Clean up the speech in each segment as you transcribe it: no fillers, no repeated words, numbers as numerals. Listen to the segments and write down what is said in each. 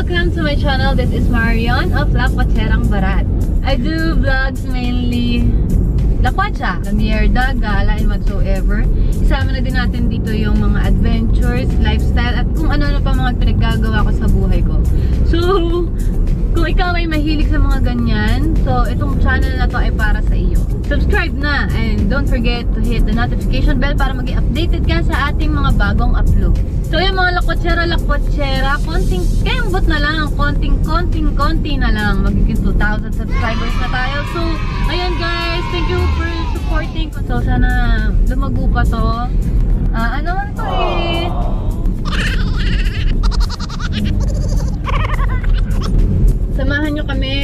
welcome to my channel. This is Marion of La Cuatserang Barat. I do vlogs mainly La Cuatsa, Lamierda, Gala, and whatsoever. Isama na din natin dito yung mga adventures, lifestyle, at kung ano-ano pa mga pinaggagawa ko sa buhay ko. So, kung ikaw ay mahilig sa mga ganyan, so itong channel na to ay para sa iyo. Subscribe na and don't forget to hit the notification bell para maging updated ka sa ating mga bagong upload. So yung mga La Cuatserang, kayang bot na lang, konti na lang, magiging 2,000 subscribers na tayo. So, ayan guys, thank you for supporting ko. So, sana lumago pa to. Ano man to eh? Samahan nyo kami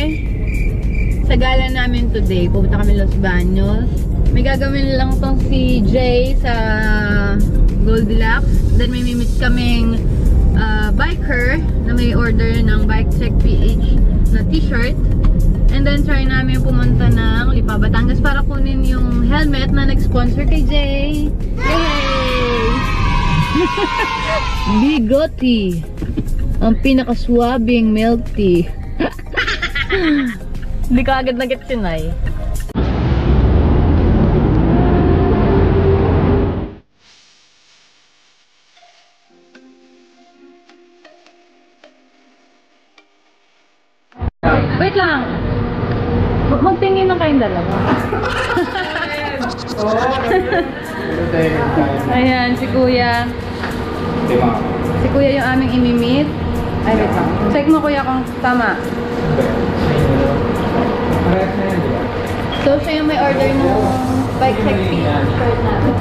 sa gala namin today. Pupunta kami Los Baños. May gagawin lang tong si Jay sa Goldilocks. Then may mimit kaming biker na may order ng Bike Check PH na t-shirt. And then try namin pumunta ng Lipa, Batangas para kunin yung helmet na nag-sponsor kay Jay. Yay! Bigoti! Ang pinakaswabing milk tea. Hindi ka agad nag-sinay. Wait lang. Magtingin na kayong dalawa. Ayan, si Kuya. Si Kuya yung aming imimit. Ay, wait lang. Check mo Kuya kung tama. So, siya yung may order ng Bike Check shirt natin.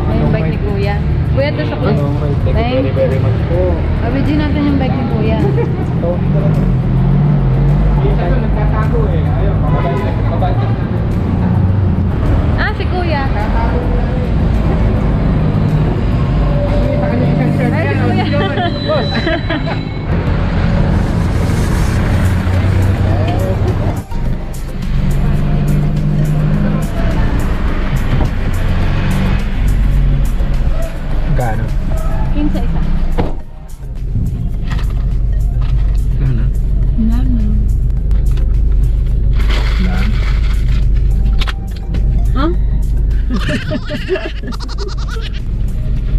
Ay, yung bike ni Kuya. Kuya, ito siya Kuya. Thank you very much po. Abidin natin yung bike ni Kuya. Nagtatago eh. Ayaw, mabalik na. Ah, si Kuya. Ay, si Kuya. Gano? 15 isa. Huh?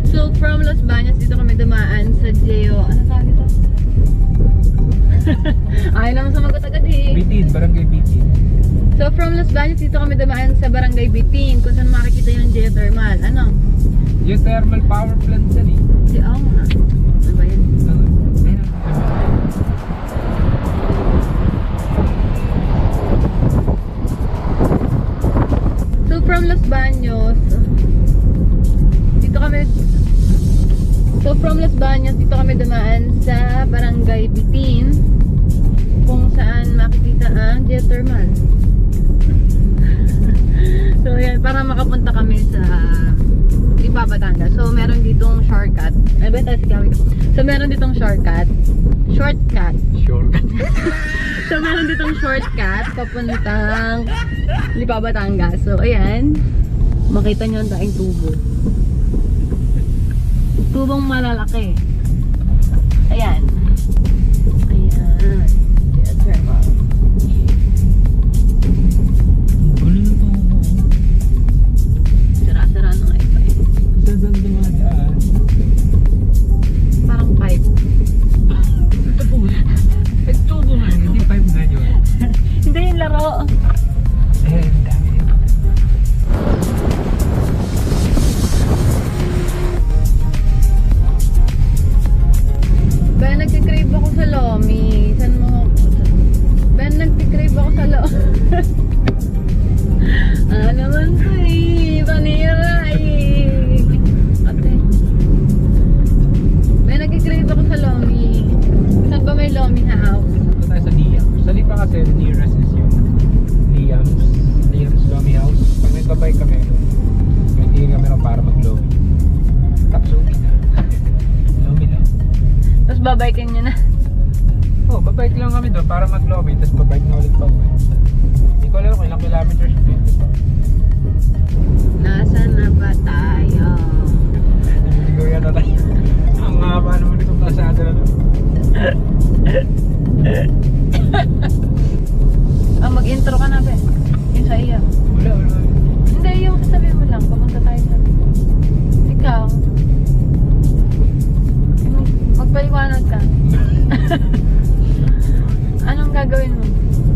So from Los Baños dito kami dumaan sa Geo. Ano tawag ito? Ayaw naman sumagot agad eh. Bitin, Barangay Bitin. So from Los Baños dito kami dumaan sa Barangay Bitin kung saan makikita yung geothermal. Ano? Geothermal power plant yan eh. Di ako nga. Ano ba yun? So from Los Baños dito kami dumaan sa Barangay Bitin kung saan makikita ang geothermal. So yan, para makapunta kami sa Lipa, Batangas. So meron ditong shortcut. Ay ba tayo sigawin ko? So meron ditong shortcut. So meron ditong shortcut papuntang Lipa, Batangas. So ayan, makita nyo ang daing tubo. Tubong malalaki. Ayan. Ayan. Geothermal. Gulo yung tubo. Sira-sira na nga ito eh. Saan dumadaan? Parang pipe. Ito po. Tubo nga, hindi pipe nga yun. Hindi yung laro. Eh, ang dami yun. Ba, nagkikrave ako sa Lomi. Saan mo? Ba, nagkikrave ako sa Lomi. Naman ko eh. Panira eh. Ate. Ba, nagkikrave ako sa Lomi. Saan ba may Lomi house? Ito tayo sa Liams. Sa Lipa kasi, nearest is yung Liams Lomi House. Pag nagbabay kami, may tingin kami na para mag-Lomi. Tapos uwi na. Lomi lang. Tapos babaykin nyo na. Oh, babike lang kami doon para mag-Lomi. Tapos babike na ulit pa uwi. Hindi ko alam kung ilang kilometers yun. Nasaan na ba tayo? Naliligo yan na tayo. Ang naman itong kasada na to. Mag-intro ka na, be. Yung sa iya. Wala. Hindi, yung sasabihin mo lang. Papunta tayo sa... Ikaw. Magpaliwanag ka. Anong gagawin mo?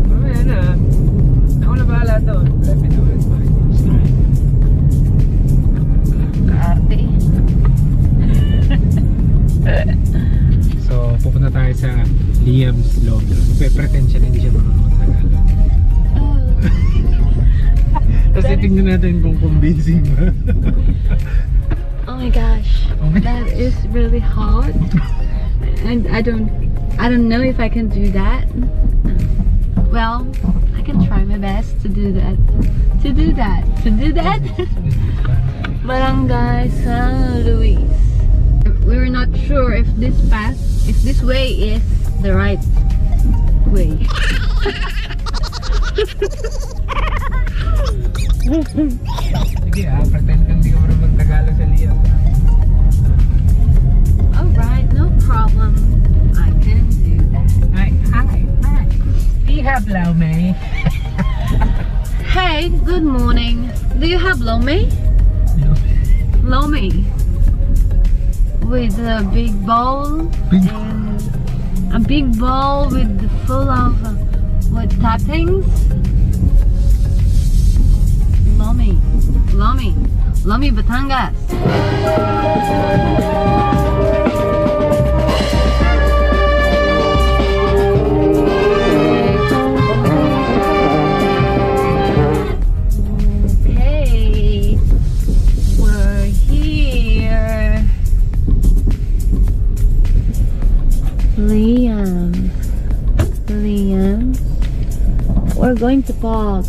Mamaya na. Ako na bahala doon. Let me do it. Kaarte. So, pupunta tayo sa Liam's lobby. Pretend siya na hindi siya marunong Tagalog. Tapos tingnan natin kung convincing ba. Oh my gosh, that is really hard, and I don't know if I can do that. Well, I can try my best to do that. Barangay San Luis. We're not sure if this way is the right way. Sige pretend kang hindi ka marunong Tagalog sa Liam. Alright, no problem. I can do that. Hi. We have Lau Mei. Hey, good morning. Do you have lo mein? Lo mein. With a big bowl and a big bowl with full of with toppings. Lomi Batangas. Okay, we're here. Liam, we're going to park.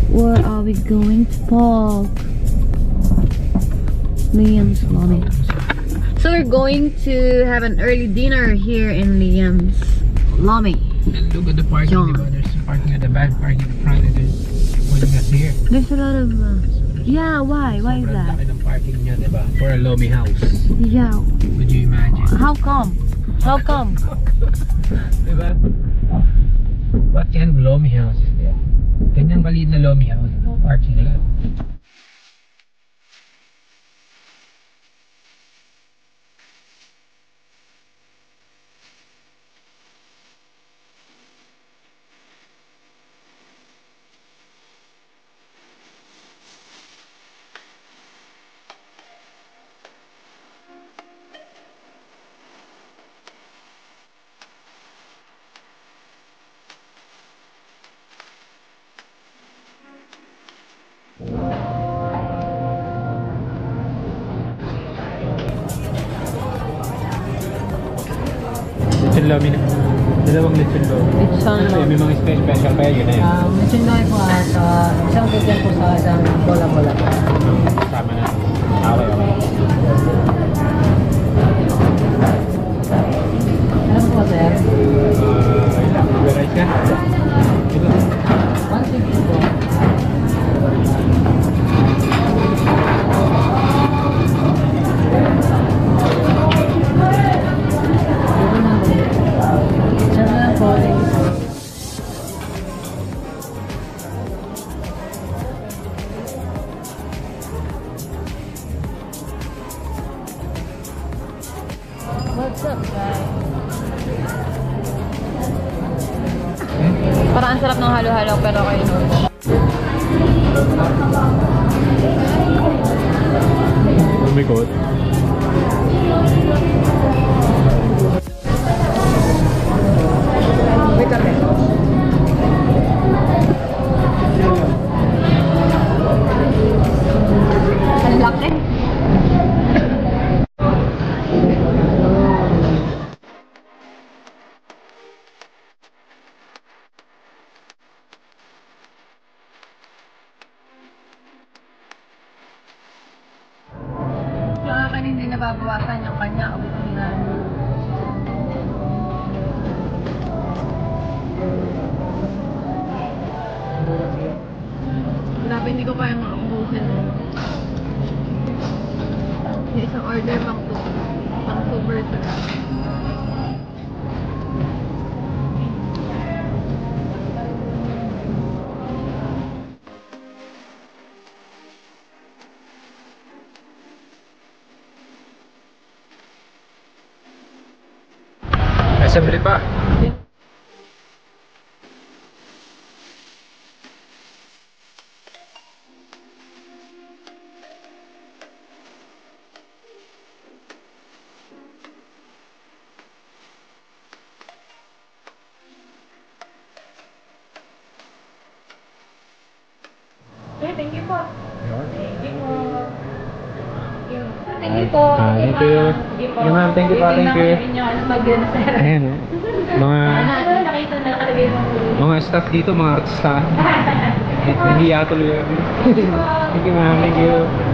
Where are we going to park? Liam's Lomi. So we're going to have an early dinner here in Liam's Lomi. And look at the parking. Diba? There's parking at the back, parking at the front, and there's putting us here. There's a lot of yeah, why? Why is that? Sobrang laki ng parking niya, diba? For a Lomi house. Yeah. Would you imagine? How come? Diba? What kind of Lomi house is there? Ganyang maliit na Lomi house. Parking lot. Lechon Lomi na. Dalawang lechon Lomi. Lechon Ano Lomi. may mga special pa yun na yun. Lechon Lomi po isang bigyan po sa isang bola-bola. Sama na. Okay. Ano po sir? Ilang? Rice ka? Ito. 160 po. What's up, guys? Parang ang sarap ng halo-halo pero kayo nun. Umikot. Wait a minute. Ang laki. Hindi nababawasan yung kanya kabutingan. Grabe, hindi ko kayang maubusin. Yung isang order pang to. October 2. Assembly pa. Thank you po. Yun. Thank you po. Thank you po. Thank you. Okay, ma'am. Thank you po. Thank you. Ayan, oh. Nakita na nakalagay mo. Mga staff dito, mga artista. Nahiya tuloy ako. Thank you, ma'am. Thank you.